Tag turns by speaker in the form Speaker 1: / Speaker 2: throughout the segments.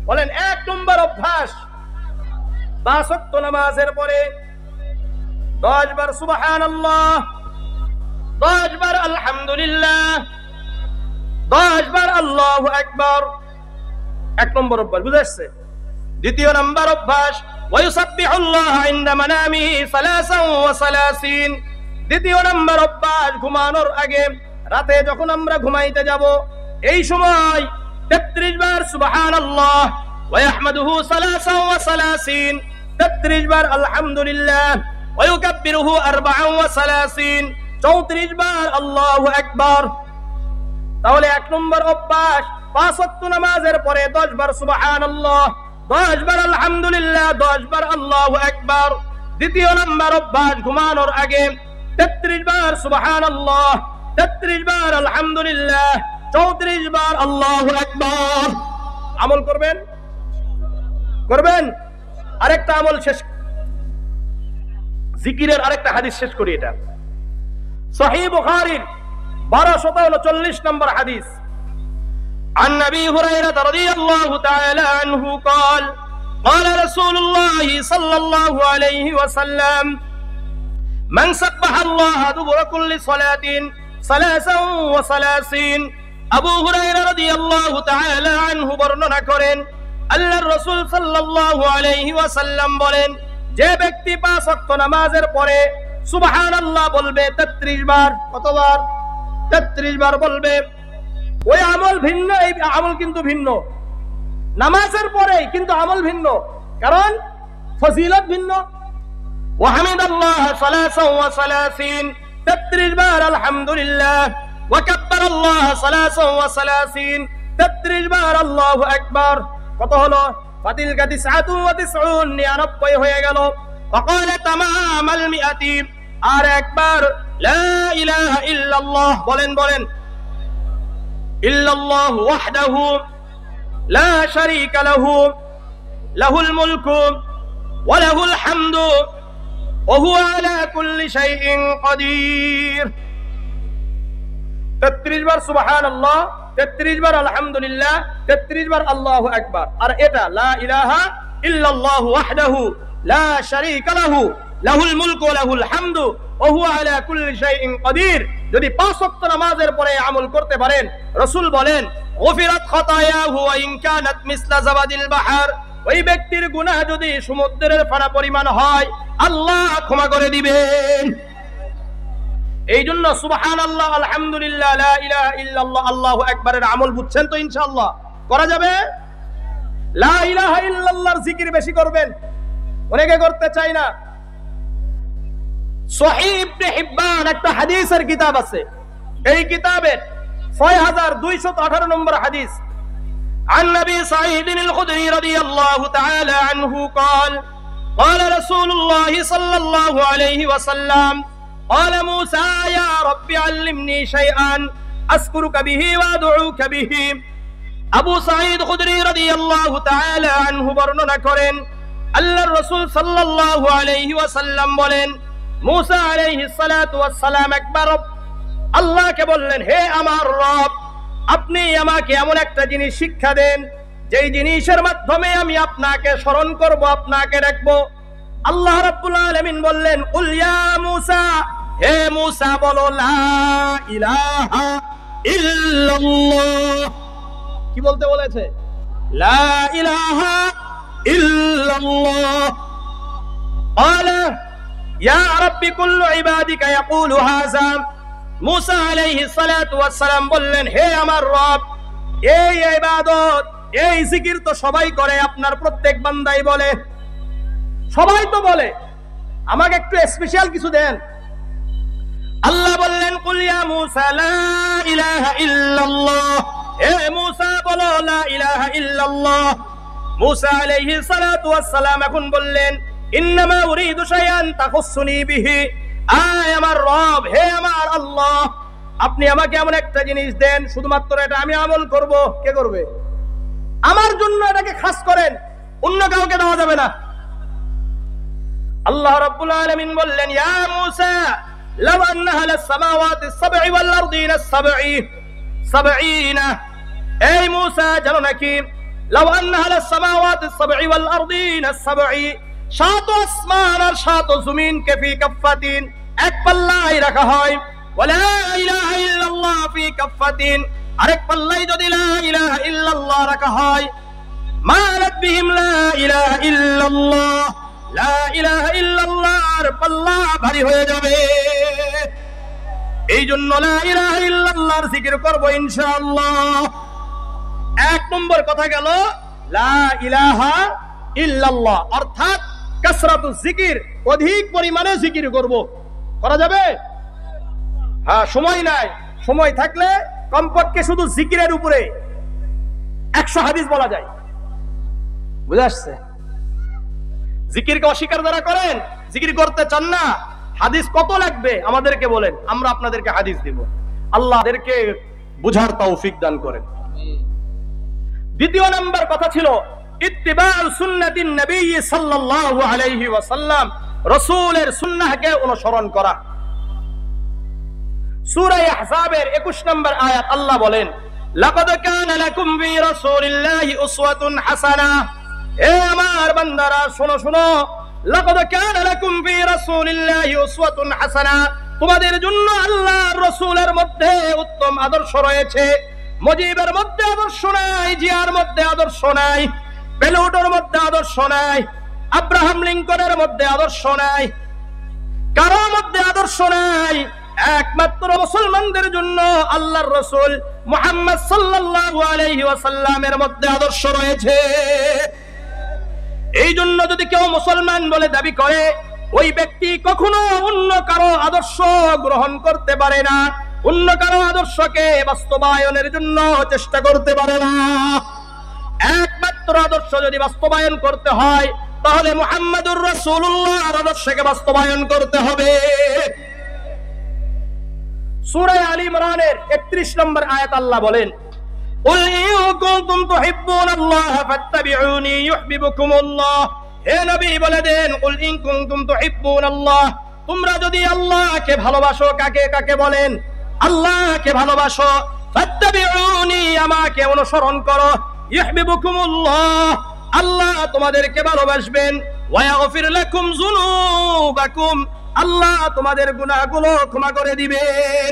Speaker 1: বলেন 1 নম্বর অভ্যাস, 5 ওয়াক্ত নামাজের পরে 10 বার সুবহানাল্লাহ, 10 বার আলহামদুলিল্লাহ, 10 বার আল্লাহু আকবার। 1 নম্বর অভ্যাস, বুঝাচ্ছে। দ্বিতীয় নম্বর অভ্যাস, ওয়ায়ুসাব্বিহুল্লাহ ইনদা মানামিহি 33। দ্বিতীয় নম্বর অভ্যাস, ঘুমানোর আগে, রাতে যখন আমরা ঘুমাইতে যাব এই সময় 33 বার সুবহানাল্লাহ, ওয়া ইয়াহমাদুহু 33, 33 বার আলহামদুলিল্লাহ, ওয়া ইউকাব্বিরুহু 34, 34 বার আল্লাহু আকবার। তাহলে 1 নম্বর অভ্যাস, 5 ওয়াক্ত নামাজের পরে 10 বার সুবহানাল্লাহ, 10 বার আলহামদুলিল্লাহ, 10 বার আল্লাহু আকবার। দ্বিতীয় নম্বর অভ্যাস, ঘুমানোর আগে 33 বার সুবহানাল্লাহ, 33 বার আলহামদুলিল্লাহ, 34 বার আল্লাহু আকবার। আমল করবেন, করবেন। আরেকটা আমল শেষ, জিকিরের আরেকটা হাদিস শেষ করি। এটা সহিহ বুখারীর 1239 নম্বর হাদিস। عن أبي هريرة رضي الله تعالى عنه قال قال رسول الله صلى الله عليه وسلم من سبح الله دبر كل صلاة 33। আবু হুরায়রা রাদিয়াল্লাহু তাআলা আনহু বর্ণনা করেন, আল্লাহর রাসূল সাল্লাল্লাহু আলাইহি ওয়াসাল্লাম বলেন, যে ব্যক্তি 5 ওয়াক্ত নামাজের পরে সুবহানাল্লাহ বলবে 33 বার, কতবার? 33 বার বলবে। ওই আমল ভিন্ন, এই আমল কিন্তু ভিন্ন। নামাজের পরে কিন্তু আমল ভিন্ন, কারণ ফজিলত ভিন্ন। ওয়া হামিদাল্লাহ 33, 33 বার আলহামদুলিল্লাহ, ওয়া কাব্বারাল্লাহ 33, 33 বার আল্লাহু আকবার। কত হলো? ফাতিলকা 99, 99 হয়ে গেল। ওয়াকালা তামামাল মিআতি, আর একবার লা ইলাহা ইল্লাল্লাহ বলেন, বলেন। ইল্লাল্লাহু ওয়াহদাহু লা শারীকা লাহু, লাহুল মুলকু ওয়া লাহুল হামদু ওয়া হুয়া আলা কুল্লি শাইইন কাদির। 33 বার সুবহানাল্লাহ, 33 বার আলহামদুলিল্লাহ, 33 বার আল্লাহু আকবার। আর এটা লা ইলাহা ইল্লাল্লাহু ওয়াহদাহু লা শারীকা লাহু, লাহুল মুলকু ওয়া লাহুল হামদু ওয়া হুয়া আলা কুল্লি শাইইন কাদির। যদি 5 ওয়াক্ত নামাজের পরে আমল করতে পারেন, রাসূল বলেন, গুফিরাত খাতায়াহু ওয়া ইন কানাত মিসলা যাবাদিল বাহর, ওই ব্যক্তির গুনাহ যদি সমুদ্রের ফানা পরিমাণ হয়, আল্লাহ ক্ষমা করে দিবেন। এই জন্য সুবহানাল্লাহ, আলহামদুলিল্লাহ, লা ইলাহা ইল্লাল্লাহ, আল্লাহু আকবারের আমল বুঝছেন তো? ইনশাআল্লাহ করা যাবে। লা ইলাহা ইল্লাল্লাহর জিকির বেশি করবেন, অনেকে করতে চায় না। সহিহ ইবনে হিব্বান একটা হাদিসের কিতাব আছে, এই কিতাবের 6218 নম্বর হাদিস। عن نبي سعيد الخدري رضي الله تعالى عنه قال قال رسول الله صلى الله عليه وسلم قال موسى يا رب علمني شيئا أذكرك به وأدعوك به। আবু সাঈদ খুদরি রাদিয়াল্লাহু তাআলা আনহু বর্ণনা করেন, আল্লাহর রাসূল সাল্লাল্লাহু আলাইহি ওয়াসাল্লাম বলেন, মুসা আলাইহিস সালাতু ওয়াস সালাম একবার আল্লাহকে বললেন, হে আমার রব, আপনি আমাকে এমন একটা জিনিস শিক্ষা দেন যেই জিনিসের মাধ্যমে আমি আপনাকে স্মরণ করব, আপনাকে রাখবো। আল্লাহ রাব্বুল আলামিন বললেন, কুল ইয়া মুসা, হে মুসা বলো, লা ইলাহা ইল্লাল্লাহ। কি বলতে বলেছে? লা ইলাহা ইল্লাল্লাহ। ক্বালা ইয়া রাব্বি কুল্লু ইবাদিকা ইয়াকুলু হাযা। মুসা আলাইহিস সালাতু ওয়াস সালাম বললেন, হে আমার রব, এই ইবাদত, এই জিকির তো সবাই করে, আপনার প্রত্যেক বান্দাই বলে, সবাই তো বলে, আমাকে একটু স্পেশাল কিছু দেন। আল্লাহ বললেন, কুল ইয়া মুসা লা ইলাহা ইল্লাল্লাহ, হে মুসা বলো, লা ইলাহা ইল্লাল্লাহ। মুসা আলাইহিস সালাতু ওয়াস সালাম এখন বললেন, ইন্নামা উরিদু শাইআন তাখুসুনি বিহি। আয় আমার রব, হে আমার আল্লাহ, আপনি আমাকে এমন একটা জিনিস দেন, শুধুমাত্র এটা আমি আমল করব। কে করবে? আমার জন্য এটাকে খাস করেন, অন্য কাউকে দেওয়া যাবে না। আল্লাহ রাব্বুল আলামিন বললেন, ইয়া মুসা লাউ আন্না আহলাস সামাওয়াতি সাবঈ ওয়াল আরদিনা সাবঈ সাবঈনা। এই মুসা, জানো নাকি লাউ আন্না আলাস সামাওয়াতি সাবঈ ওয়াল আরদিনা সাবঈ, সাত আসমান আর সাত জমিনকে ফি কাফফাতিন, এক পাল্লায় রাখা হয়, ওয়ালা ইলাহা ইল্লাল্লাহ ফি কাফফাতিন, আরেক পাল্লায় যদি লা ইলাহা ইল্লাল্লাহ রাখা হয়, মালাত বিহিম লা ইলাহা ইল্লাল্লাহ, লা ইলাহা ইল্লাল্লাহর পাল্লা ভারী হয়ে যাবে। এই জন্য লা ইলাহা ইল্লাল্লাহর জিকির করব ইনশাআল্লাহ। এক নম্বর কথা গেল লা ইলাহা ইল্লাল্লাহ, অর্থাৎ কাসরাতুজ জিকির, অধিক পরিমাণে জিকির করব। করা যাবে? হ্যাঁ, সময় নাই, সময় থাকলে কমপক্ষে শুধু জিকিরের উপরে 100 হাদিস বলা যায়। বুঝে আসছে? জিকিরকে অস্বীকার যারা করেন, জিকির করতে চান না, হাদিস কত লাগবে আমাদেরকে বলেন, আমরা আপনাদেরকে হাদিস দিব। আল্লাহ আমাদেরকে বুঝার তৌফিক দান করেন। দ্বিতীয় নাম্বার কথা ছিল ইত্তিবাউ সুন্নাতিন নবী সাল্লাল্লাহু আলাইহি ওয়াসাল্লাম, রাসূলের সুন্নাহকে অনুসরণ করা। সূরা আহজাবের 21 নম্বর আয়াত আল্লাহ বলেন, লাকাদ কানা লাকুম ফি রাসূলিল্লাহি উসওয়াতুন হাসানাহ, এ আমার বান্দারা শোনো শোনো, লাকাদ কানা লাকুম ফি রাসূলিল্লাহি উসওয়াতুন হাসানাহ, তোমাদের জন্য আল্লাহর রাসূলের মধ্যে উত্তম আদর্শ রয়েছে। মুজিবের মধ্যে আদর্শ নাই, জিয়ার মধ্যে আদর্শ নাই, বেলুটোর মধ্যে আদর্শ নাই, আব্রাহাম লিঙ্কনের মধ্যে আদর্শ নাই, কারো মধ্যে আদর্শ নাই। একমাত্র মুসলমানদের জন্য আল্লাহর রাসূল মুহাম্মদ সাল্লাল্লাহু আলাইহি ওয়াসাল্লামের মধ্যে আদর্শ রয়েছে। এই জন্য যদি কেউ মুসলমান বলে দাবি করে, ওই ব্যক্তি কখনো অন্য কারো আদর্শ গ্রহণ করতে পারে না, অন্য কারো আদর্শকে বাস্তবায়নের জন্য চেষ্টা করতে পারে না। একমাত্র আদর্শ যদি বাস্তবায়ন করতে হয়, তাহলে মুহাম্মাদুর রাসূলুল্লাহর আদর্শকে বাস্তবায়ন করতে হবে। সূরা আলী ইমরানের 31 নম্বর আয়াত আল্লাহ বলেন, কুল ইন কুনতুম তুহিব্বুনাল্লাহ ফাত্তাবিউনি ইউহিব্বুকুমুল্লাহ, হে নবী বলে দেন, কুল ইন কুনতুম তুহিব্বুনাল্লাহ, তোমরা যদি আল্লাহকে ভালোবাসো, কাকে কাকে বলেন? আল্লাহকে ভালোবাসো, ফাত্তাবিউনি, আমাকে অনুসরণ করো, ইউহিব্বুকুমুল্লাহ, আল্লাহ তোমাদেরকে ভালোবাসবেন, ওয়া ইয়াগফির লাকুম যুনুবাকুম, আল্লাহ তোমাদের গুনাহগুলো ক্ষমা করে দিবেন।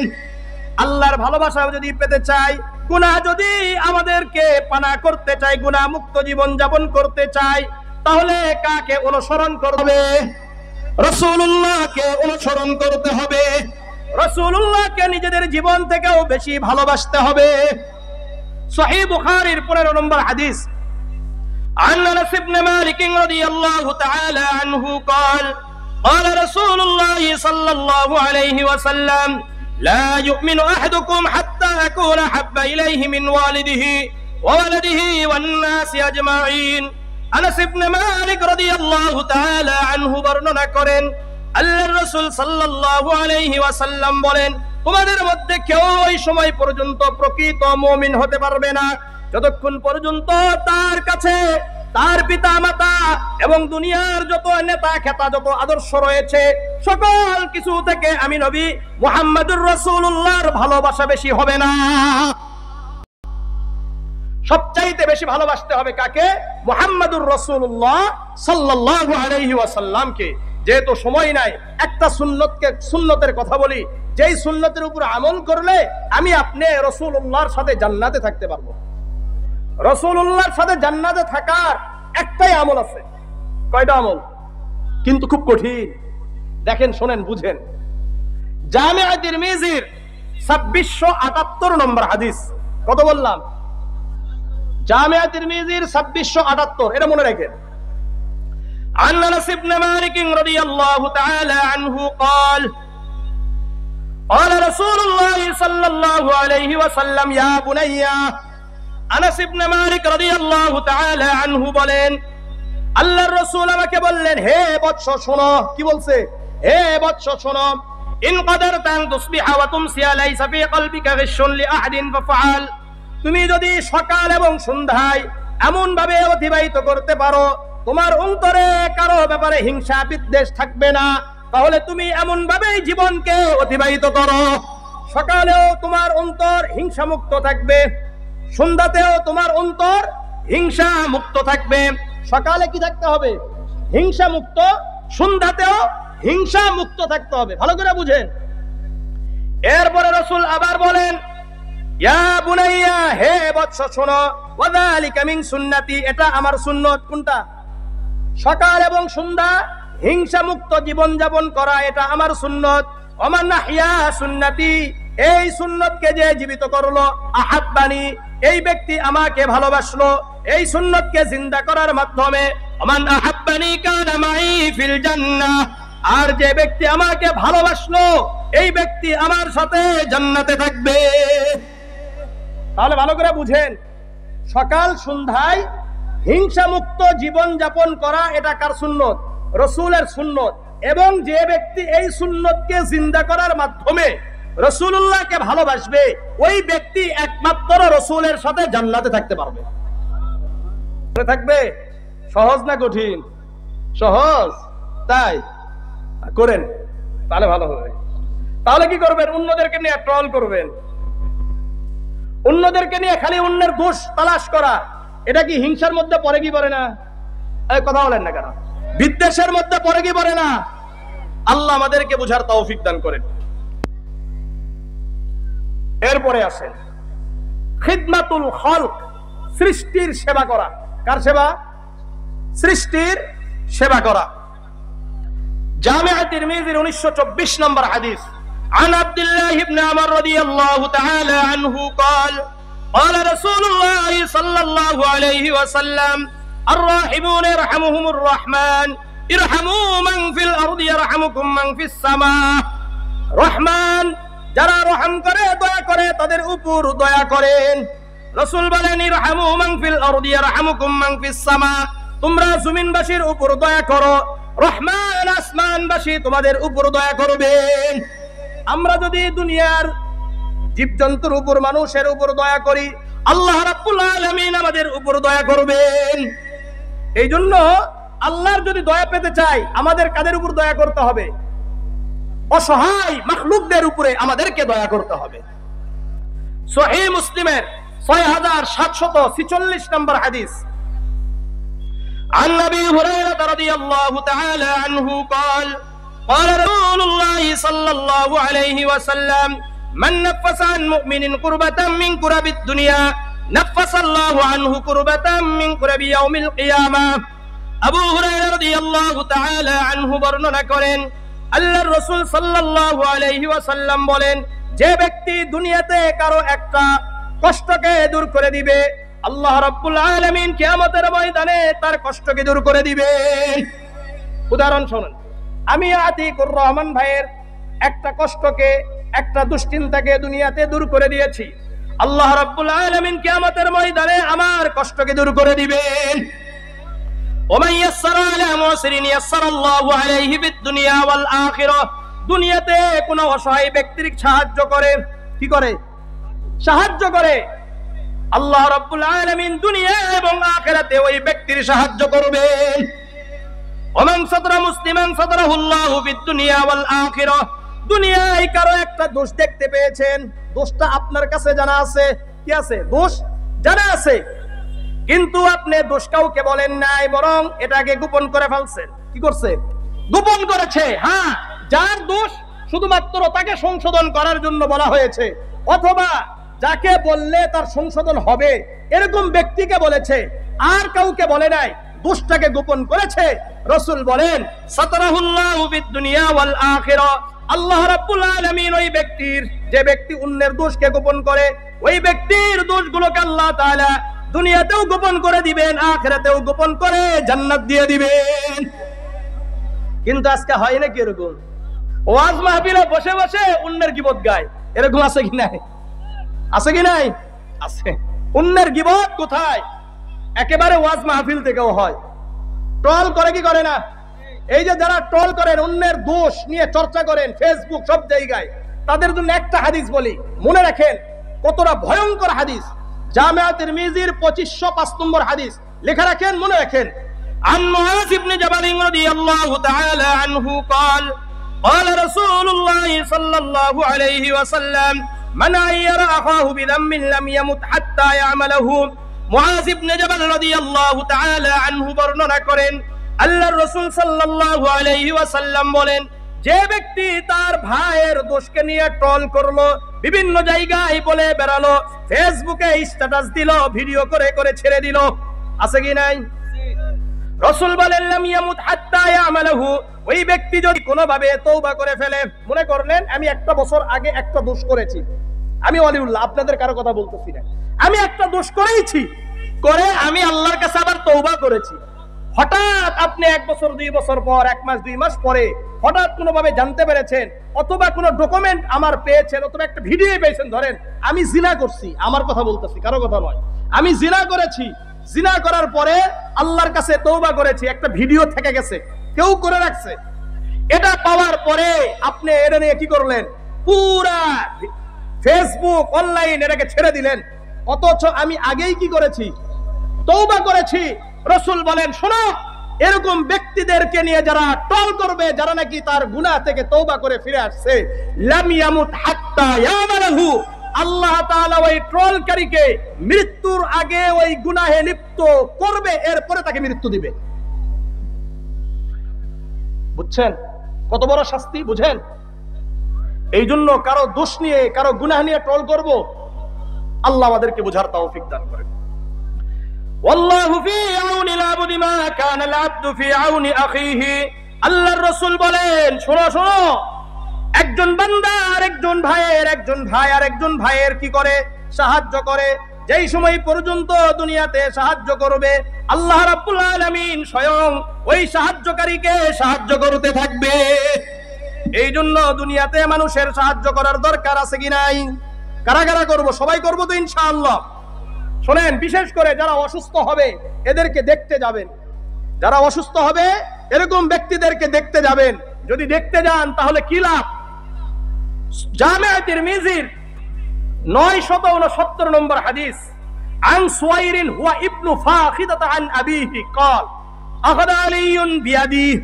Speaker 1: আল্লাহর ভালোবাসা যদি পেতে চাই, গুনাহ যদি আমাদেরকে পানা করতে চাই, গুনাহ মুক্ত জীবন যাপন করতে চাই, তাহলে কাকে অনুসরণ করতে হবে? রাসূলুল্লাহকে অনুসরণ করতে হবে। রাসূলুল্লাহকে নিজেদের জীবন থেকেও বেশি ভালোবাসতে হবে। সহিহ বুখারীর 15 নম্বর হাদিস, عن أنس بن مالك رضي الله تعالى عنه قال قال رسول الله صلى الله عليه وسلم لا يؤمن أحدكم حتى أكون أحب إليه من والده وولده والناس أجمعين। আনাস ইবনে মালিক রাদিয়াল্লাহু তাআলা আনহু বর্ণনা করেন, আল্লাহর রাসূল সাল্লাল্লাহু আলাইহি ওয়াসাল্লাম বলেন, তোমাদের মধ্যে কেউ ওই সময় পর্যন্ত প্রকৃত মুমিন হতে পারবে না যতক্ষণ পর্যন্ত তার কাছে তার পিতা মাতা এবং দুনিয়ার যত নেতা খেতা, যত আদর্শ রয়েছে, সকল কিছু থেকে আমি নবী মুহাম্মদুর রাসূলুল্লাহর ভালোবাসা বেশি হবে না। সবচাইতে বেশি ভালোবাসতে হবে কাকে? মুহাম্মদুর রাসূলুল্লাহ সাল্লাল্লাহু আলাইহি ওয়াসাল্লামকে। যেহেতু সময় নাই, একটা সুন্নতের কথা বলি, যেই সুন্নতের উপর আমল করলে আমি আপনি রাসূলুল্লাহর সাথে জান্নাতে থাকতে পারবো। রাসূলুল্লাহর সাথে জান্নাতে থাকার একটাই আমল আছে। কয়টা আমল? কিন্তু খুব কঠিন। দেখেন, শোনেন, বুঝেন। জামিআ তিরমিজির 2678 নম্বর হাদিস। কত বললাম? জামিআ তিরমিজির 2678, এটা মনে রাখেন। عن أنس بن مالك رضي الله تعالى عنه قال قال رسول الله صلى الله عليه وسلم يا بني। আনাস ইবনে মালিক রাদিয়াল্লাহু তাআলা আনহু বলেন, আল্লাহর রাসূল আমাকে বললেন, হে বৎস শোনো। কি বলছে? হে বৎস শোনো, ইন কাদারতা আন তুসবিহা ওয়া তুমসিয়া লাইসা ফি কলবিকা গিশুন লিআহাদিন ফাফআল, তুমি যদি সকাল এবং সন্ধ্যায় এমন ভাবে অতিবাহিত করতে পারো তোমার অন্তরে কারো ব্যাপারে হিংসা বিদ্বেষ থাকবে না, তাহলে তুমি এমন ভাবেই জীবনকে অতিবাহিত করো। সকালেও তোমার অন্তর হিংসা মুক্ত থাকবে, সন্ধ্যাতেও তোমার অন্তর হিংসা মুক্ত থাকবে। সকালে কি থাকতে হবে? হিংসা মুক্ত। সন্ধ্যাতেও হিংসা মুক্ত থাকতে হবে। ভালো করে বুঝেন। এরপরে রাসূল আবার বলেন, ইয়া বুনাইয়া, হে বৎস শোনো, ওয়াযালিকা মিন সুন্নতি, এটা আমার সুন্নত। কোনটা? সকাল এবং সন্ধ্যা হিংসা মুক্ত জীবন যাপন করা, এটা আমার সুন্নত। ওমান আহইয়া সুন্নতি, এই সুন্নতকে যে জীবিত করলো, আহাব্বানি, এই ব্যক্তি আমাকে ভালোবাসলো। এই সুন্নতকে জিন্দা করার মাধ্যমে ওমান আহাব্বানি কানা মাই ফিল জান্নাহ, আর যে ব্যক্তি আমাকে ভালোবাসলো এই ব্যক্তি আমার সাথে জান্নাতে থাকবে। তাহলে ভালো করে বুঝেন, সকাল সন্ধ্যায় হিংসা মুক্ত জীবন যাপন করা এটা কার সুন্নত? রাসূলের সুন্নত। এবং যে ব্যক্তি এই সুন্নতকে জিন্দা করার মাধ্যমে রাসূলুল্লাহকে ভালোবাসবে, ওই ব্যক্তি একমাত্র রাসূলের সাথে জান্নাতে থাকতে পারবে। থাকবে। সহজ না কঠিন? সহজ। তাই করেন, তাহলে ভালো হবে। তাহলে কি করবেন? অন্যদেরকে নিয়ে ট্রল করবেন, অন্যদেরকে নিয়ে খালি অন্যের দোষ তালাশ করা, এটা কি হিংসার মধ্যে পড়ে কি পড়ে না? কথা বলেন না কেন? বিদ্বেষের মধ্যে পড়ে কি পড়ে না? আল্লাহ আমাদেরকে বুঝার তৌফিক দান করেন। এরপরে আসেন খিদমাতুল খালক, সৃষ্টির সেবা করা। কার সেবা? সৃষ্টির সেবা করা। জামিআ তিরমিজির 924 নম্বর হাদিস, عن عبد الله بن عمر رضي الله تعالى عنه قال قال رسول الله صلى الله عليه وسلم الراحمون يرحمهم الرحمن ارحموا من في الأرض يرحمكم من في السماء। রহমান যারা রহম করে, দয়া করে, তাদের উপর দয়া করেন। রাসূল বলেন, ইরহামু মান ফিল আরদি ইয়ারহামুকুম মান ফিস সামা, তোমরা জমিনবাসীর উপর দয়া করো, রহমান আসমানবাসী তোমাদের উপর দয়া করবেন। আমরা যদি দুনিয়ার জীবজন্তুর উপর, মানুষের উপর দয়া করি, আল্লাহ রাব্বুল আলামিন আমাদের উপর দয়া করবেন। এই জন্য আল্লাহর যদি দয়া পেতে চাই, আমাদের কাদের উপর দয়া করতে হবে? অসহায় মাখলুকদের উপরে আমাদেরকে দয়া করতে হবে। সহিহ মুসলিমের 6746 নম্বর হাদিস, عن أبي هريرة رضي الله تعالى عنه قال قال رسول الله صلى الله عليه وسلم من نفس عن مؤمن كربة من كرب الدنيا نفس الله عنه كربة من كرب يوم القيامة। আবু হুরায়রা রাদিয়াল্লাহু তাআলা আনহু বর্ণনা করেন, আল্লাহর রাসূল সাল্লাল্লাহু আলাইহি ওয়াসাল্লাম বলেন, যে ব্যক্তি দুনিয়াতে কারো একটা কষ্টকে দূর করে দিবে, আল্লাহ রাব্বুল আলামিন কিয়ামতের ময়দানে তার কষ্টকে দূর করে দিবেন। উদাহরণ শুনুন, আমি আতিকুর রহমান ভাইয়ের একটা কষ্টকে, একটা দুশ্চিন্তাকে দুনিয়াতে দূর করে দিয়েছি, আল্লাহ রাব্বুল আলামিন কিয়ামতের ময়দানে আমার কষ্টকে দূর করে দিবেন। ওমান ইয়াসসারা আলা মুসরিন ইয়াসসারাল্লাহু আলাইহি বিদ-দুনিয়া ওয়াল আখিরাহ, দুনিয়াতে কোন অসহায় ব্যক্তির সাহায্য করে, কি করে? সাহায্য করে, আল্লাহ রাব্বুল আলামিন দুনিয়া এবং আখিরাতে ওই ব্যক্তির সাহায্য করবেন। ওমান সাতরা মুসলিমান সাতরাহুল্লাহু বিদ-দুনিয়া ওয়াল আখিরাহ, দুনিয়ায় কারো একটা দোষ দেখতে পেয়েছেন, দোষটা আপনার কাছে জানা আছে, কি আছে? দোষ জানা আছে, কিন্তু আপনি দোষ কাউকে বলেন নাই, বরং এটাকে গোপন করে ফেলছেন। কি করছে? গোপন করেছে। হ্যাঁ, যার দোষ শুধুমাত্র তাকে সংশোধন করার জন্য বলা হয়েছে, অথবা যাকে বললে তার সংশোধন হবে এরকম ব্যক্তিকে বলেছে, আর কাউকে বলে নাই, দোষটাকে গোপন করেছে। রাসূল বলেন, সাতরাহুল্লাহু বিদ-দুনিয়া ওয়াল আখিরাহ, আল্লাহ রাব্বুল আলামিন ওই ব্যক্তির, যে ব্যক্তি অন্যের দোষকে গোপন করে, ওই ব্যক্তির দোষগুলোকে আল্লাহ তাআলা দুনিয়াতেও গোপন করে দিবেন, আখিরাতেও গোপন করে জান্নাত দিয়ে দিবেন। কিন্তু আজকে হয় নাকি এরকম? ওয়াজ মাহফিলে বসে বসে অন্যের গীবত গায়, এরকম আছে কি নাই? আছে কি নাই? আছে। অন্যের গীবত কোথায়? একেবারে ওয়াজ মাহফিল থেকেও হয়। ট্রল করে কি করে না? এই যে যারা ট্রল করেন, অন্যের দোষ নিয়ে চর্চা করেন ফেসবুক সব জায়গায়, তাদের জন্য একটা হাদিস বলি, মনে রাখেন কতটা ভয়ঙ্কর হাদিস। জামিআ তিরমিজির 2505 নম্বর হাদিস, লেখা রাখেন, মনে রাখেন। عن معاذ بن جبل رضي الله تعالى عنه قال قال رسول الله صلى الله عليه وسلم من عير أخاه بذنب لم يمت حتى يعمله মুআয ইবনে জাবাল রাদিয়াল্লাহু তাআলা আনহু বর্ণনা করেন, আল্লাহর রাসূল সাল্লাল্লাহু আলাইহি ওয়াসাল্লাম বলেন, যে ব্যক্তি তার ভাইয়ের দোষকে নিয়ে ট্রল করলো, বিভিন্ন জায়গায় বলে বেড়ালো, ফেসবুকে স্ট্যাটাস দিল, ভিডিও করে করে ছেড়ে দিল, আছে কি নাই? রাসূল বলেন, লাম ইয়ামুত হাত্তা ইয়ামালহু, ওই ব্যক্তি যদি কোনোভাবে তওবা করে ফেলে, মনে করলেন আমি একটা বছর আগে একটা দোষ করেছি, আমি ওয়ালিউল্লাহ, আপনাদের কারো কথা বলতেছি না, আমি একটা দোষ করেছি, করে আমি আল্লাহর কাছে আবার তওবা করেছি। হঠাৎ আপনি 1 বছর 2 বছর পর, 1 মাস 2 মাস পরে হঠাৎ কোনোভাবে জানতে পেরেছেন, অথবা কোনো ডকুমেন্ট আমার পেয়েছেন, অথবা একটা ভিডিও পেয়েছেন, ধরেন আমি জিনা করছি, আমার কথা বলতেছি, কারো কথা নয়, আমি জিনা করেছি, জিনা করার পরে আল্লাহর কাছে তওবা করেছি, একটা ভিডিও থেকে গেছে, কেউ করে রাখছে, এটা পাওয়ার পরে আপনি এটা নিয়ে কি করলেন, পুরা ফেসবুক অনলাইন এটাকে ছেড়ে দিলেন, অথচ আমি আগেই কি করেছি, তওবা করেছি। রাসূল বলেন, শোনো, এরকম ব্যক্তিদেরকে নিয়ে যারা ট্রল করবে, যারা নাকি তার গুনাহ থেকে তওবা করে ফিরে আসছে, লাম ইয়ামুত হাত্তা ইয়ামালহু, আল্লাহ তাআলা ওই ট্রলকারীকে মৃত্যুর আগে ওই গুনাহে লিপ্ত করবে, এরপরে তাকে মৃত্যু দিবে। বুঝছেন কত বড় শাস্তি? বুঝেন? এই জন্য কারো দোষ নিয়ে, কারো গুনাহ নিয়ে ট্রল করব, আল্লাহ আমাদেরকে বোঝার তৌফিক দান করেন। ওয়াল্লাহু ফি আউনিল আবদি মা কানাল আবদু ফি আউনি আখিহি, আল্লাহর রাসূল বলেন, শোনো শোনো, একজন বান্দা আরেকজন ভাইয়ের, একজন ভাই আরেকজন ভাইয়ের কি করে, সাহায্য করে, যেই সময় পর্যন্ত দুনিয়াতে সাহায্য করবে, আল্লাহ রাব্বুল আলামিন স্বয়ং ওই সাহায্যকারীকে সাহায্য করতে থাকবে। এই জন্য দুনিয়াতে মানুষের সাহায্য করার দরকার আছে কি নাই? কারা কারা করব? সবাই করব তো ইনশাআল্লাহ। শোনেন, বিশেষ করে যারা অসুস্থ হবে এদেরকে দেখতে যাবেন, যারা অসুস্থ হবে এরকম ব্যক্তিদেরকে দেখতে যাবেন। যদি দেখতে যান তাহলে কি লাভ? জামে তিরমিজির 969 নম্বর হাদিস, আন সুয়াইরিন হুয়া ইবনু ফাখিদাতা আন আবিহি قال আখাযা আলিয়ুন বিয়াদিহি।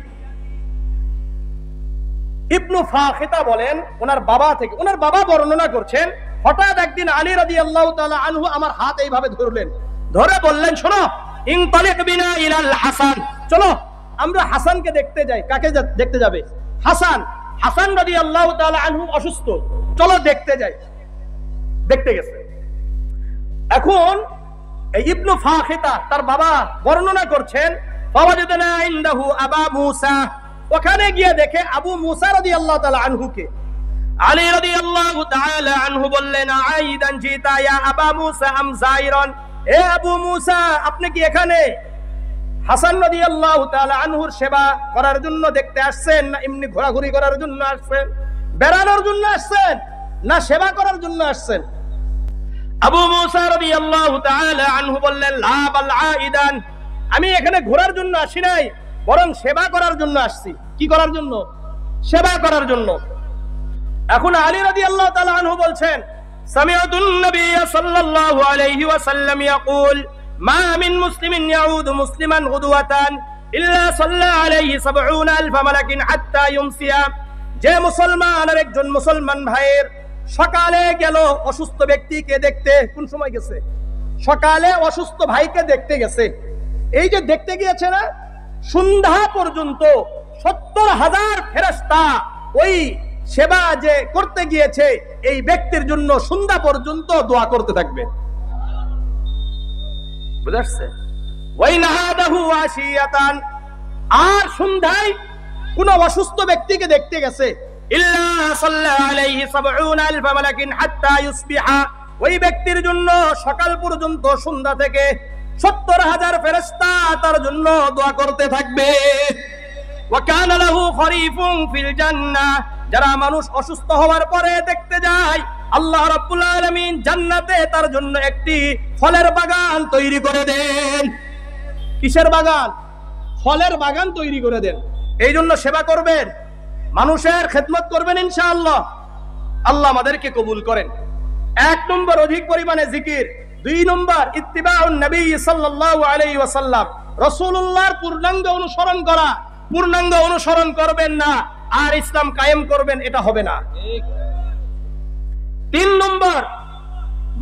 Speaker 1: ইবনু ফাখিদা বলেন, ওনার বাবা থেকে, ওনার বাবা বর্ণনা করছেন, হঠাৎ একদিন আলী রাদিয়াল্লাহু তাআলা আনহু আমার হাত এইভাবে ধরলেন, ধরে বললেন, শোনো, ইনতালিক বিনা ইলাল হাসান, চলো আমরা হাসানকে দেখতে যাই। কাকে দেখতে যাবে? হাসান। হাসান রাদিয়াল্লাহু তাআলা আনহু অসুস্থ, চলো দেখতে যাই। দেখতে গেছে। এখন এই ইবনু ফাখিদা তার বাবা বর্ণনা করছেন, ফাওয়াজাদনা ইনদাহু আবা মুসা, ওখানে গিয়ে দেখে আবু মুসা রাদিয়াল্লাহু তাআলা আনহুকে। আলী রাদিয়াল্লাহু তাআলা আনহু বললেন, আইদান জিতা ইয়া আবা মুসা আম যায়রান, এ আবু মুসা, আপনি কি এখানে হাসান রাদিয়াল্লাহু তাআলা আনহুর সেবা করার জন্য দেখতে আসছেন, না এমনি ঘোরাঘুরি করার জন্য আসছেন, বেড়ানোর জন্য আসছেন, না সেবা করার জন্য আসছেন? আবু মুসা রাদিয়াল্লাহু তাআলা আনহু বললেন, লা বাল আইদান, আমি এখানে ঘোরার জন্য আসি নাই, বরং সেবা করার জন্য আসছি। কি করার জন্য? সেবা করার জন্য। এখন আলী রাদিয়াল্লাহু তাআলা আনহু বলছেন, সামিআতুন নবী সাল্লাল্লাহু আলাইহি ওয়াসাল্লাম ইয়াকুল, মা মিন মুসলিমিন ইয়াউদু মুসলিমান গুদওয়াতান ইল্লা সাল্লা আলাইহি ৭০,০০০ মালাকিন হাত্তা ইউমসিয়া। যে মুসলমান আর একজন মুসলমান ভাইয়ের সকালে গেল অসুস্থ ব্যক্তিকে দেখতে, কোন সময় গেছে? সকালে অসুস্থ ভাইকে দেখতে গেছে। এই যে দেখতে গিয়েছে না, সন্ধ্যা পর্যন্ত ৭০,০০০ ফেরেশতা ওই সেবা যে করতে গিয়েছে এই ব্যক্তির জন্য সন্ধ্যা পর্যন্ত দোয়া করতে থাকবে। বুঝাচ্ছে? ওয়াই নাহাদাহু আশিয়াতান, আর সন্ধ্যায় কোন অসুস্থ ব্যক্তিকে দেখতে গেছে, ইল্লা সাল্লা আলাইহি ৭০,০০০ মালাকিন হাত্তা ইউসবিহা, ওই ব্যক্তির জন্য সকাল পর্যন্ত, সন্ধ্যা থেকে ৭০,০০০ ফেরেশতা তার জন্য দোয়া করতে থাকবে। ওয়া কানা লাহু খরিফুন ফিল জান্নাহ, যারা মানুষ অসুস্থ হওয়ার পরে দেখতে যায়, আল্লাহ রাব্বুল আলামিন জান্নাতে তার জন্য একটি ফলের বাগান তৈরি করে দেন। কিসের বাগান? ফলের বাগান তৈরি করে দেন। এই জন্য সেবা করবেন, মানুষের খেদমত করবেন ইনশাআল্লাহ। আল্লাহ আমাদেরকে কবুল করেন। 1 নম্বর অধিক পরিমাণে জিকির, 2 নম্বর ইত্তিবাউন নবী সাল্লাল্লাহু আলাইহি ওয়াসাল্লাম, রাসূলুল্লাহর পূর্ণাঙ্গ অনুসরণ করা। পূর্ণাঙ্গ অনুসরণ করবেন না আর ইসলাম কায়েম করবেন, এটা হবে না। 3 নম্বর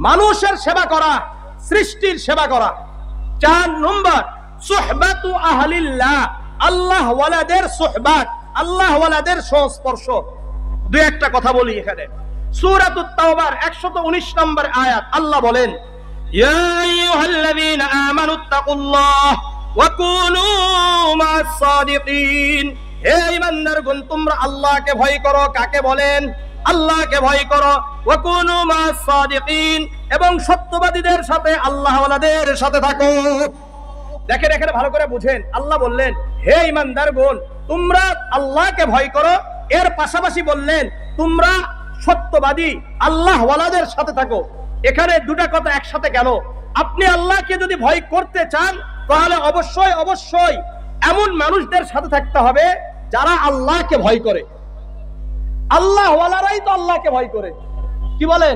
Speaker 1: মানুষের সেবা করা, সৃষ্টির সেবা করা। 4 নম্বর সুহবাতু আহলিল্লাহ, আল্লাহ ওয়ালাদের সুহবাত, আল্লাহ ওয়ালাদের সংস্পর্শ। দুই একটা কথা বলি এখানে। সূরাতুত তাওবার 119 নম্বর আয়াত, আল্লাহ বলেন, ইয়া আইয়ুহাল্লাযীনা আমানুত্তাকুল্লাহ ওয়া কুনু মা'আস সাদিকিন। হে ঈমানদারগণ, তোমরা আল্লাহকে ভয় করো। কাকে বলেন? আল্লাহকে ভয় করো। ওয়া কুনু মা'আস সাদিকিন, এবং সত্যবাদীদের সাথে, আল্লাহ ওয়ালাদের সাথে থাকো। দেখেন এখানে ভালো করে বুঝেন, আল্লাহ বললেন হে ঈমানদারগণ তোমরা আল্লাহকে ভয় করো, এর পাশাপাশি বললেন তোমরা সত্যবাদী আল্লাহ ওয়ালাদের সাথে থাকো। এখানে দুটা কথা একসাথে কেন? আপনি আল্লাহকে যদি ভয় করতে চান তাহলে অবশ্যই অবশ্যই এমন মানুষদের সাথে থাকতে হবে যারা আল্লাহকে ভয় করে। আল্লাহ ওয়ালারাই তো আল্লাহকে ভয় করে। কি বলেন?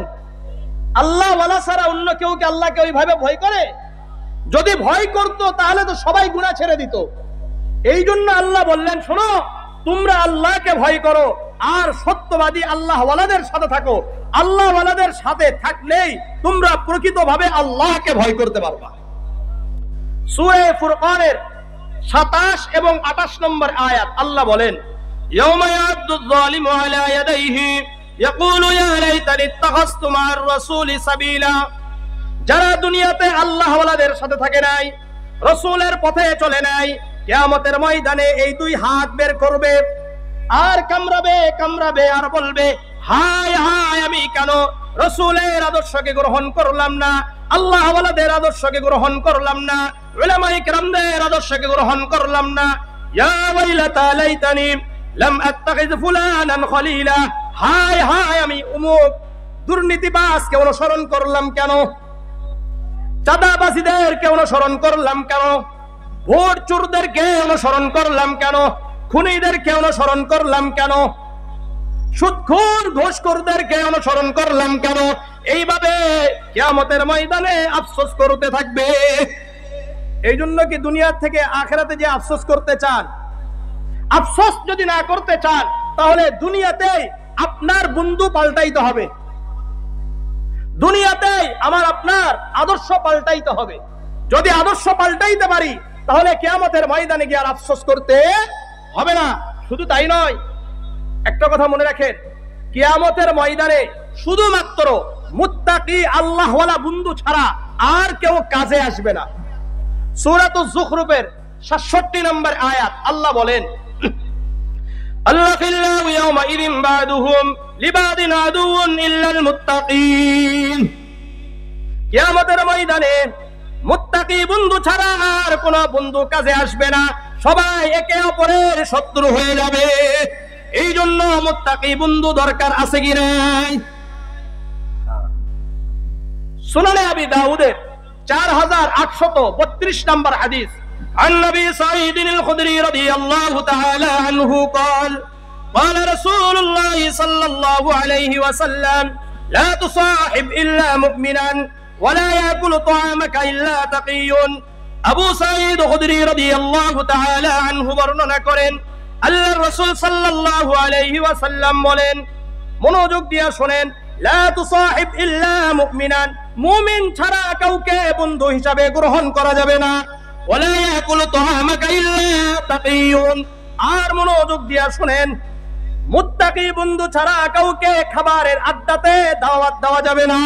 Speaker 1: আল্লাহ ওয়ালা ছাড়া অন্য কেউ কি আল্লাহকে ওইভাবে ভয় করে? যদি ভয় করতো তাহলে তো সবাই গুনাহ ছেড়ে দিত। এই জন্য আল্লাহ বললেন শোনো, তোমরা আল্লাহকে ভয় করো আর সত্যবাদী আল্লাহ ওয়ালাদের সাথে থাকো। আল্লাহ ওয়ালাদের সাথে থাকলেই তোমরা প্রকৃতভাবে আল্লাহকে ভয় করতে পারবা। সূরা ফুরকানের 27 এবং 28 নম্বর আয়াত, আল্লাহ বলেন, ইয়াউমা ইয়াদুয যালিমু আলা ইয়াদাইহি ইয়াকুলু ইয়া লাইতানি ইত্তাখাযতু মা'আর রাসূলি সাবিলা। যারা দুনিয়াতে আল্লাহ ওয়ালাদের সাথে থাকে নাই, রাসূলের পথে চলে নাই, কিয়ামতের ময়দানে এই দুই হাত বের করবে আর কামড়াবে কামড়াবে আর বলবে, হায় হায়, আমি কেন রাসূলের আদর্শকে গ্রহণ করলাম না, আল্লাহ ওয়ালাদের আদর্শকে গ্রহণ করলাম না, উলামায়ে কেরামদের আদর্শকে গ্রহণ করলাম না। ইয়া ওয়াইলাতা লাইতানি লাম আত্তাখিয ফুলানান খলিলা। হায় হায়, আমি অমুক দুর্নীতিবাজকে অনুসরণ করলাম কেন, চাঁদাবাজীদেরকে অনুসরণ করলাম কেন, ভোট চোরদেরকে অনুসরণ করলাম কেন, খুনিদেরকে অনুসরণ করলাম কেন, সুদখোর ঘুষখোরদেরকে অনুসরণ করলাম কেন। এইভাবে কিয়ামতের ময়দানে আফসোস করতে থাকবে। এই জন্য কি দুনিয়া থেকে আখিরাতে যে আফসোস করতে চান, আফসোস যদি না করতে চান তাহলে দুনিয়াতেই আপনার বন্ধু পাল্টাইতে হবে, দুনিয়াতেই আমার আপনার আদর্শ পাল্টাইতে হবে। যদি আদর্শ পাল্টাইতে পারি তাহলে কিয়ামতের ময়দানে গিয়ে আর আফসোস করতে হবে না। শুধু তাই নয়, একটা কথা মনে রাখেন, কিয়ামতের ময়দানে শুধুমাত্র মুত্তাকি আল্লাহওয়ালা বন্ধু ছাড়া আর কেউ কাজে আসবে না। সূরাতুজ যুখরুফের 67 নম্বর আয়াত, আল্লাহ বলেন, আল্লাহিল্লাহু ইয়াওমাইযিন বা'দুহুম লিবাদিন আদুউন ইল্লাল মুত্তাকিন। কিয়ামতের ময়দানে মুত্তাকি বন্ধু ছাড়া আর কোন বন্ধু কাজে আসবে না, সবাই একে অপরের শত্রু হয়ে যাবে। এই জন্য মুত্তাকি বন্ধু দরকার আছে কি নাই? সুনানে আবি দাউদের 4832 নম্বর হাদিস, عن نبي سعيد الخدري رضي الله تعالى عنه قال قال رسول الله صلى الله عليه وسلم لا تصاحب إلا مؤمنا ولا يأكل طعامك إلا تقي। আবু সাঈদ খুদরি রাদিয়াল্লাহু তাআলা আনহু বর্ণনা করেন, আল্লাহর রাসূল সাল্লাল্লাহু আলাইহি ওয়াসাল্লাম বলেন, মনোযোগ দিয়ে শুনেন, লা তুসাহিব ইল্লা মুমিনান, মুমিন ছাড়া কাউকে বন্ধু হিসাবে গ্রহণ করা যাবে না। ওয়ালা ইয়াকুলু তাআমাকা ইল্লা তাকিয়ুন, আর মনোযোগ দিয়ে শুনেন, মুত্তাকি বন্ধু ছাড়া কাউকে খাবারের আড্ডাতে দাওয়াত দেওয়া যাবে না।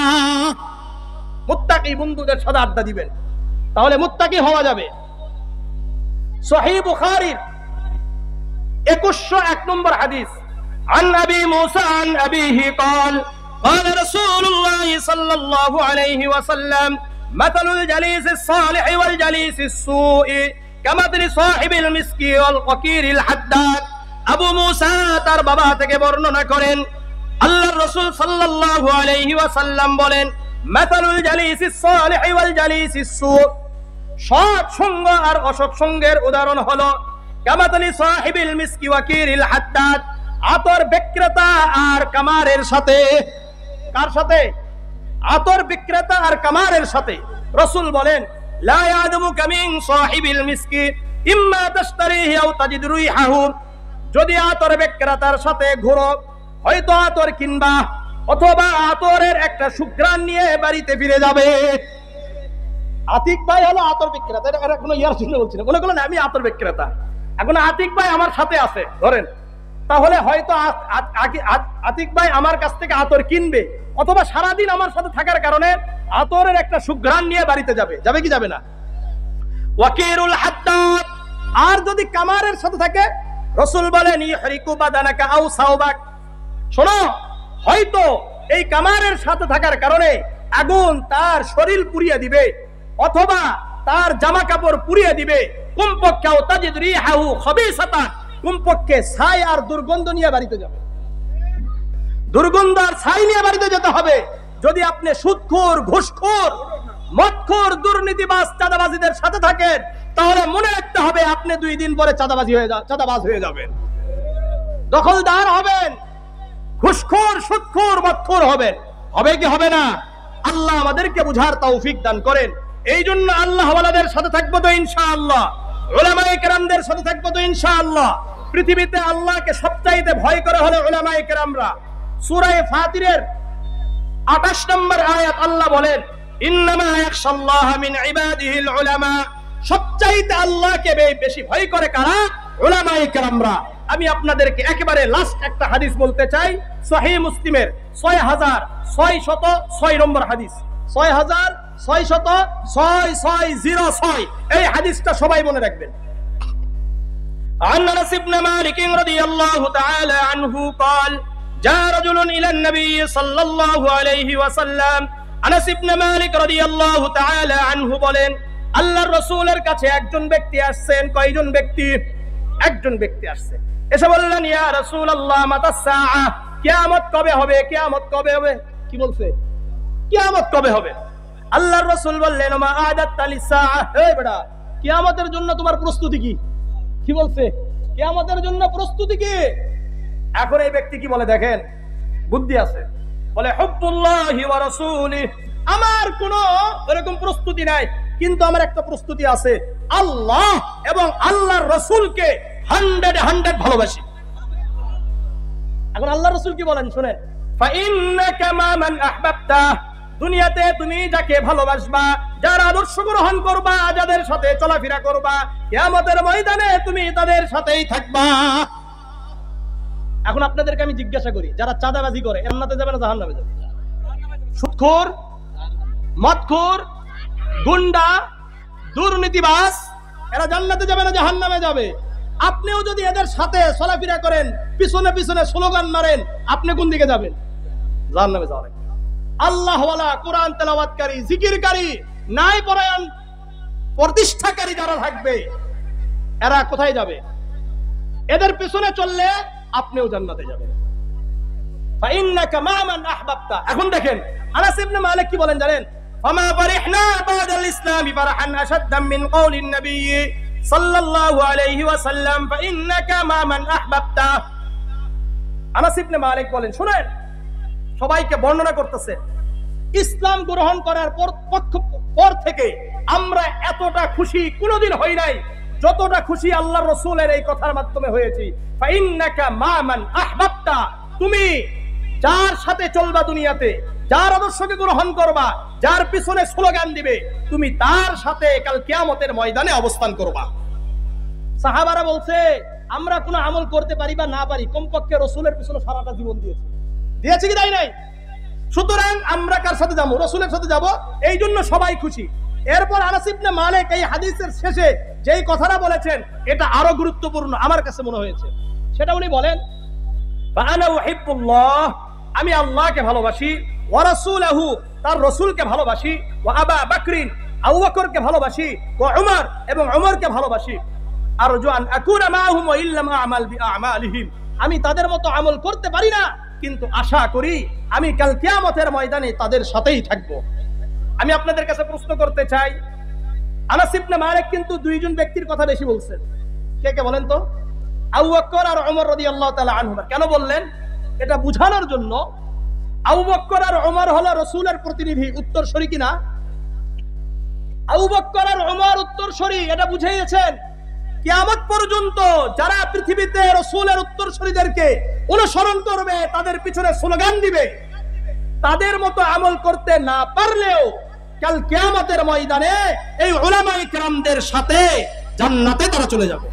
Speaker 1: মুত্তাকি বন্ধুদের সাথে আড্ডা দিবেন, তাহলে মুত্তাকি হওয়া যাবে। সহিহ বুখারীর 2101 নম্বর হাদিস, عن أبي موسى عن أبيه قال قال رسول الله صلى الله عليه وسلم مثل الجليس الصالح والجليس السوء كمثل صاحب المسك والفقير الحداد। আবু মুসা তার বাবা থেকে বর্ণনা করেন, আল্লাহর রাসূল সাল্লাল্লাহু আলাইহি ওয়াসাল্লাম বলেন, মাসালুল জালিসিস সালিহ ওয়াল জালিসিস সু, সৎ সঙ্গ আর অসৎ সঙ্গের উদাহরণ হলো কামাতালি সাহিবিল মিসকি ওয়াকিরিল হাদ্দাদ, আতর বিক্রেতা আর কামারের সাথে। কার সাথে? আতর বিক্রেতা আর কামারের সাথে। রাসূল বলেন, লা ইয়াদমু কামিন সাহিবিল মিসকি ইম্মা তাশতারিহি আও তাজিদ রুইহাহু, যদি আতর বিক্রেতার সাথে ঘুরো, হয়তো আতর কিনবা অথবা আতরের একটা সুঘ্রাণ নিয়ে বাড়িতে ফিরে যাবে। আতিক ভাই হলো আতর বিক্রেতা, এটা কোনো ইয়ার জন্য বলছি না, মনে করলেন আমি আতর বিক্রেতা, এখন আতিক ভাই আমার সাথে আছে ধরেন, তাহলে হয়তো আতিক ভাই আমার কাছ থেকে আতর কিনবে, অথবা সারাদিন আমার সাথে থাকার কারণে আতরের একটা সুঘ্রাণ নিয়ে বাড়িতে যাবে, যাবে কি যাবে না? ওয়াকিরুল হাদ্দাদ, আর যদি কামারের সাথে থাকে, রাসূল বলেন ইহরিকু বাদানাকা আও সাওবাক, শোনো হয়তো এই কামারের সাথে থাকার কারণে আগুন তার শরীর পুড়িয়ে দিবে, অথবা তার জামা কাপড় পুড়িয়ে দিবে, কমপক্ষে তাজিদ রিহাহু খাবিসাতান, কমপক্ষে ছাই আর দুর্গন্ধ নিয়ে বাড়িতে যাবে, দুর্গন্ধ আর ছাই নিয়ে বাড়িতে যেতে হবে। যদি আপনি সুদখোর, ঘুষখোর, মদখোর, দুর্নীতিবাজ, চাঁদাবাজীদের সাথে থাকেন, তাহলে মনে রাখতে হবে আপনি 2 দিন পরে চাঁদাবাজ হয়ে যাবেন, দখলদার হবেন, ঘুষখোর, সুদখোর, মদখোর হবেন। হবে কি হবে না? আল্লাহ আমাদেরকে বুঝার তৌফিক দান করেন। এই জন্য আল্লাহ ওয়ালাদের সাথে থাকবো তো ইনশাআল্লাহ, উলামায়ে কেরামদের সাথে থাকবো তো ইনশাআল্লাহ। পৃথিবীতে আল্লাহকে সবচাইতে ভয় করে হলো উলামায়ে কেরামরা। সূরা ফাতিরের 28 নম্বর আয়াত আল্লাহ বলেন, ইন্নামা ইয়াখশাল্লাহা মিন ইবাদিহিল উলামা, সবচাইতে আল্লাহকে বেশি ভয় করে কারা? উলামায়ে কেরামরা। আমি আপনাদেরকে একেবারে লাস্ট একটা হাদিস বলতে চাই, সহিহ মুসলিমের 6606 নম্বর হাদিস, 6606 এই হাদিসটা সবাই মনে রাখবেন। عن أنس بن مالك رضي الله تعالى عنه قال جاء رجل إلى النبي صلى الله عليه وسلم। আনাস ইবনে মালিক রাদিয়াল্লাহু তাআলা আনহু বলেন, আল্লাহর রাসূলের কাছে একজন ব্যক্তি আসছেন। কয়জন ব্যক্তি? একজন ব্যক্তি আসছে, এসে বললেন, ইয়া রাসূলুল্লাহ মাতাস সাআ, কিয়ামত কবে হবে? কিয়ামত কবে হবে? কি বলছে? কিয়ামত কবে হবে? আল্লাহর রাসূল বললেন, মা আদাত্তা লিস-সাআ, হে বেটা কিয়ামতের জন্য তোমার প্রস্তুতি কি? কি বলছে? কিয়ামতের জন্য প্রস্তুতি কি? এখন এই ব্যক্তি কি বলে দেখেন, বুদ্ধি আছে, বলে হুব্বুল্লাহি ওয়া রাসূলিহি, আমার কোনো এরকম প্রস্তুতি নাই, কিন্তু আমার একটা প্রস্তুতি আছে, আল্লাহ এবং আল্লাহর রাসূলকে 100 ভালোবাসি। এখন আল্লাহর রাসূল কি বলেন শুনেন, ফা ইন্নাকা মা মান আহবাবতা, দুনিয়াতে তুমি যাকে ভালোবাসবা, যার আদর্শ গ্রহণ করবা, যাদের সাথে চলাফেরা করবা, কিয়ামতের ময়দানে তুমি তাদের সাথেই থাকবা। এখন আপনাদেরকে আমি জিজ্ঞাসা করি, যারা চাঁদাবাজি করে জান্নাতে যাবে না জাহান্নামে যাবে? সুদখোর, মদখোর, গুন্ডা, দুর্নীতিবাজ, এরা জান্নাতে যাবে না জাহান্নামে যাবে? আপনিও যদি এদের সাথে চলাফেরা করেন, পিছনে পিছনে স্লোগান মারেন, আপনি কোন দিকে যাবেন? জাহান্নামে যাবেন। আল্লাহ ওয়ালা, কোরআন তেলাওয়াতকারী, জিকিরকারী, ন্যায় পরায়ণ, প্রতিষ্ঠাকারী যারা থাকবে, এরা কোথায় যাবে? এদের পিছনে চললে আপনিও জান্নাতে যাবেন। ফা ইন্নাকা মা মান আহবাবতা। এখন দেখেন আনাস ইবনে মালিক কি বলেন জানেন? ফামা ফারিহনা বাদাল ইসলামি ফারহান আশাদ্দা মিন কওলিন নবী সাল্লাল্লাহু আলাইহি ওয়াসাল্লাম, ফা ইন্নাকা মা মান আহবাবতা। আনাস ইবনে মালিক বলেন, শুনেন, সবাইকে বর্ণনা করতেছে, ইসলাম গ্রহণ করার পর থেকে আমরা এতটা খুশি কোনোদিন হই নাই যতটা খুশি আল্লাহর রাসূলের এই কথার মাধ্যমে হয়েছি। ফা ইন্নাকা মা মান আহবাবতা, তুমি যার সাথে চলবা দুনিয়াতে, যার আদর্শকে গ্রহণ করবা, যার পিছনে স্লোগান দিবে, তুমি তার সাথে কাল কিয়ামতের ময়দানে অবস্থান করবা। সাহাবারা বলছে, আমরা কোনো আমল করতে পারি বা না পারি, কমপক্ষে রাসূলের পিছনে সারাটা জীবন দিয়েছি কি তাই নাই? সুতরাং আমরা কার সাথে যাবো? রাসূলের সাথে যাব, এই জন্য সবাই খুশি। এরপর আনাস ইবনে মালিক এই হাদিসের শেষে যেই কথাটা বলেছেন, এটা আরো গুরুত্বপূর্ণ আমার কাছে মনে হয়েছে। সেটা উনি বলেন, ফাআনা উহিব্বুল্লাহ, আমি আল্লাহকে ভালোবাসি, ওয়া রাসূলাহু, তার রাসূলকে ভালোবাসি, ওয়া আবা বকরিন, আবু বকরকে ভালোবাসি, ওয়া উমর, এবং উমরকে ভালোবাসি, আরজু আন আকুনা মাআহুম ওয়া ইল্লাম আ'মাল বিআ'মালিহিম, আমি তাদের মতো আমল করতে পারি না, কিন্তু আশা করি আমি কাল কিয়ামতের ময়দানে তাদের সাথেই থাকব। আমি আপনাদের কাছে প্রশ্ন করতে চাই, আনাস ইবনে মালিক কিন্তু দুইজন ব্যক্তির কথা বেশি বলছেন। কে কে বলেন তো? আবু বকর আর ওমর রাদিয়াল্লাহু তাআলা আনহুমা। কেন বললেন? এটা বুঝানোর জন্য, আবু বকর আর ওমর হলো রাসূলের প্রতিনিধি, উত্তরসূরি কিনা? আবু বকর আর ওমর উত্তরসূরি, এটা বুঝিয়েছেন। কিয়ামত পর্যন্ত যারা পৃথিবীতে রাসূলের উত্তরসূরিদেরকে অনুসরণ করবে, তাদের পিছনে স্লোগান দিবে, তাদের মতো আমল করতে না পারলেও
Speaker 2: কাল কিয়ামতের ময়দানে এই উলামায়ে কেরামদের সাথে জান্নাতে তারা চলে যাবে।